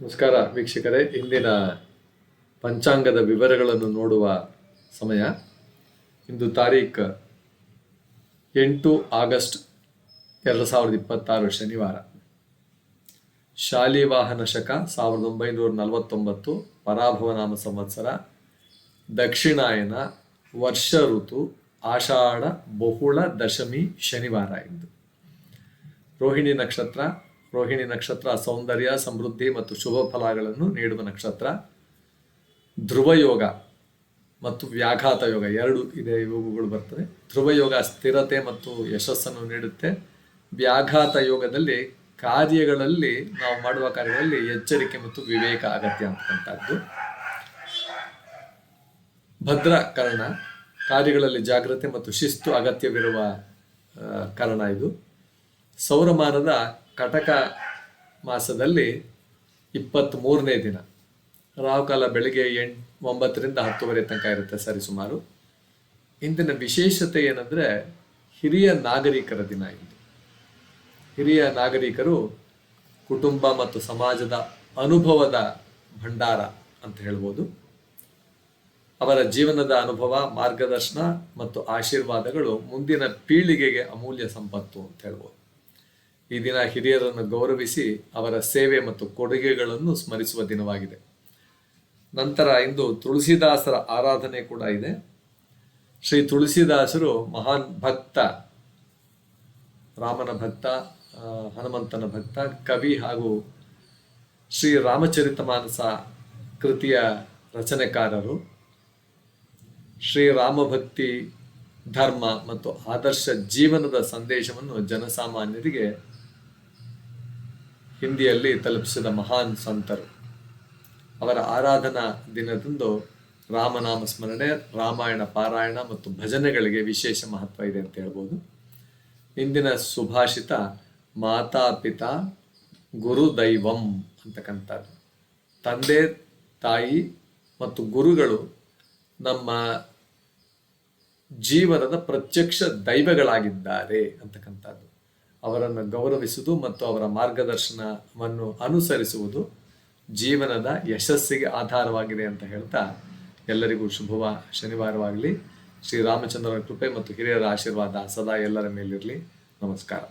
ನಮಸ್ಕಾರ ವೀಕ್ಷಕರೇ, ಇಂದಿನ ಪಂಚಾಂಗದ ವಿವರಗಳನ್ನು ನೋಡುವ ಸಮಯ. ಇಂದು ತಾರೀಖು 8 ಆಗಸ್ಟ್ 2026 ಶನಿವಾರ. ಶಾಲಿವಾಹನ ಶಕ 1949, ಪರಾಭವನಾಮ ಸಂವತ್ಸರ, ದಕ್ಷಿಣಾಯನ, ವರ್ಷ ಋತು, ಆಷಾಢ ಬಹುಳ ದಶಮಿ ಶನಿವಾರ. ಇಂದು ರೋಹಿಣಿ ನಕ್ಷತ್ರ ಸೌಂದರ್ಯ, ಸಮೃದ್ಧಿ ಮತ್ತು ಶುಭ ಫಲಗಳನ್ನು ನೀಡುವ ನಕ್ಷತ್ರ. ಧ್ರುವ ಯೋಗ ಮತ್ತು ವ್ಯಾಘಾತ ಯೋಗ ಎರಡು ಇದೆ, ಯೋಗಗಳು ಬರ್ತವೆ. ಧ್ರುವ ಯೋಗ ಸ್ಥಿರತೆ ಮತ್ತು ಯಶಸ್ಸನ್ನು ನೀಡುತ್ತೆ. ವ್ಯಾಘಾತ ಯೋಗದಲ್ಲಿ ಕಾರ್ಯಗಳಲ್ಲಿ ನಾವು ಮಾಡುವ ಕಾರ್ಯಗಳಲ್ಲಿ ಎಚ್ಚರಿಕೆ ಮತ್ತು ವಿವೇಕ ಅಗತ್ಯ ಅಂತಕ್ಕಂಥದ್ದು. ಭದ್ರ ಕರ್ಣ, ಕಾರ್ಯಗಳಲ್ಲಿ ಜಾಗ್ರತೆ ಮತ್ತು ಶಿಸ್ತು ಅಗತ್ಯವಿರುವ ಕರ್ಣ ಇದು. ಸೌರಮಾನದ ಕಟಕ ಮಾಸದಲ್ಲಿ 23ನೇ ದಿನ. ರಾಹುಕಾಲ ಬೆಳಿಗ್ಗೆ 9ರಿಂದ 10 ತನಕ ಇರುತ್ತೆ ಸರಿಸುಮಾರು. ಇಂದಿನ ವಿಶೇಷತೆ ಏನಂದ್ರೆ ಹಿರಿಯ ನಾಗರಿಕರ ದಿನ. ಇದು ಹಿರಿಯ ನಾಗರಿಕರು ಕುಟುಂಬ ಮತ್ತು ಸಮಾಜದ ಅನುಭವದ ಭಂಡಾರ ಅಂತ ಹೇಳ್ಬೋದು. ಅವರ ಜೀವನದ ಅನುಭವ, ಮಾರ್ಗದರ್ಶನ ಮತ್ತು ಆಶೀರ್ವಾದಗಳು ಮುಂದಿನ ಪೀಳಿಗೆಗೆ ಅಮೂಲ್ಯ ಸಂಪತ್ತು ಅಂತ ಹೇಳ್ಬೋದು. ಈ ದಿನ ಹಿರಿಯರನ್ನು ಗೌರವಿಸಿ ಅವರ ಸೇವೆ ಮತ್ತು ಕೊಡುಗೆಗಳನ್ನು ಸ್ಮರಿಸುವ ದಿನವಾಗಿದೆ. ನಂತರ ಇಂದು ತುಳಸಿದಾಸರ ಆರಾಧನೆ ಕೂಡ ಇದೆ. ಶ್ರೀ ತುಳಸಿದಾಸರು ಮಹಾನ್ ಭಕ್ತ, ರಾಮನ ಭಕ್ತ, ಹನುಮಂತನ ಭಕ್ತ, ಕವಿ ಹಾಗೂ ಶ್ರೀ ರಾಮಚರಿತಮಾನಸ ಕೃತಿಯ ರಚನೆಕಾರರು. ಶ್ರೀರಾಮಭಕ್ತಿ, ಧರ್ಮ ಮತ್ತು ಆದರ್ಶ ಜೀವನದ ಸಂದೇಶವನ್ನು ಜನಸಾಮಾನ್ಯರಿಗೆ ಹಿಂದಿಯಲ್ಲಿ ತಲುಪಿಸಿದ ಮಹಾನ್ ಸಂತರು. ಅವರ ಆರಾಧನಾ ದಿನದಂದು ರಾಮನಾಮ ಸ್ಮರಣೆ, ರಾಮಾಯಣ ಪಾರಾಯಣ ಮತ್ತು ಭಜನೆಗಳಿಗೆ ವಿಶೇಷ ಮಹತ್ವ ಇದೆ ಅಂತ ಹೇಳ್ಬೋದು. ಇಂದಿನ ಸುಭಾಷಿತ ಮಾತಾ ಪಿತಾ ಗುರು ದೈವಂ ಅಂತಕ್ಕಂಥದ್ದು. ತಂದೆ, ತಾಯಿ ಮತ್ತು ಗುರುಗಳು ನಮ್ಮ ಜೀವನದ ಪ್ರತ್ಯಕ್ಷ ದೈವಗಳಾಗಿದ್ದಾರೆ ಅಂತಕ್ಕಂಥದ್ದು. ಅವರನ್ನು ಗೌರವಿಸುವುದು ಮತ್ತು ಅವರ ಮಾರ್ಗದರ್ಶನವನ್ನು ಅನುಸರಿಸುವುದು ಜೀವನದ ಯಶಸ್ಸಿಗೆ ಆಧಾರವಾಗಿದೆ ಅಂತ ಹೇಳ್ತಾ ಎಲ್ಲರಿಗೂ ಶುಭ ಶನಿವಾರವಾಗಲಿ. ಶ್ರೀರಾಮಚಂದ್ರನ ಕೃಪೆ ಮತ್ತು ಹಿರಿಯರ ಆಶೀರ್ವಾದ ಸದಾ ಎಲ್ಲರ ಮೇಲಿರಲಿ. ನಮಸ್ಕಾರ.